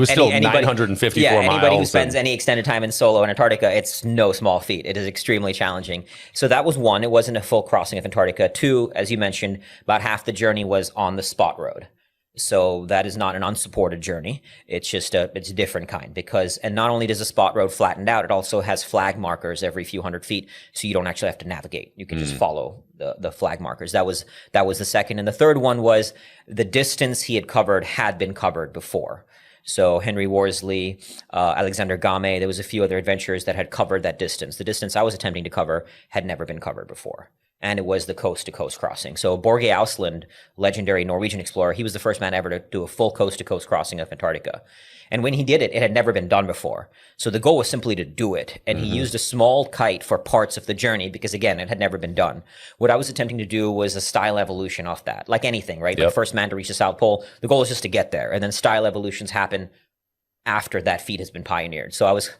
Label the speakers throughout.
Speaker 1: was still 954 miles.
Speaker 2: Anybody who spends any extended time in solo in Antarctica, it's no small feat. It is extremely challenging. So that was one. It wasn't a full crossing of Antarctica. Two, as you mentioned, about half the journey was on the spot road. So that is not an unsupported journey. It's just it's a different kind and not only does the spot road flattened out, it also has flag markers every few hundred feet. So you don't actually have to navigate. You can just follow the flag markers. That was the second. And the third one was the distance he had been covered before. So Henry Worsley, Alexander Game, there was a few other adventurers that had covered that distance. The distance I was attempting to cover had never been covered before. And it was the coast-to-coast crossing. So Borge Ausland, legendary Norwegian explorer, he was the first man ever to do a full coast-to-coast crossing of Antarctica. And when he did it, it had never been done before. So the goal was simply to do it. And he used a small kite for parts of the journey because, again, it had never been done. What I was attempting to do was a style evolution off that, like anything, right? Yep. The first man to reach the South Pole, the goal is just to get there. And then style evolutions happen after that feat has been pioneered. So I was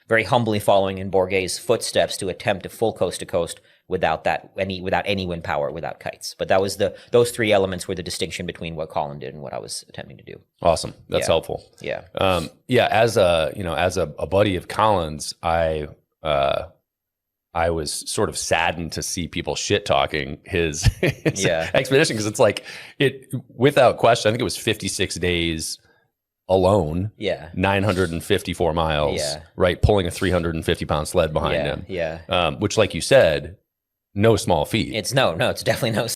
Speaker 2: very humbly following in Borge's footsteps to attempt a full coast-to-coast without any wind power, without kites. But that was those three elements were the distinction between what Colin did and what I was attempting to do.
Speaker 1: Awesome. That's helpful.
Speaker 2: Yeah.
Speaker 1: As a buddy of Colin's, I was sort of saddened to see people shit talking his expedition, because it's like without question, I think it was 56 days alone. Yeah. 954 miles. Yeah. Right. Pulling a 350 pound sled behind him. Yeah. Which, like you said, no small feat.
Speaker 2: It's definitely no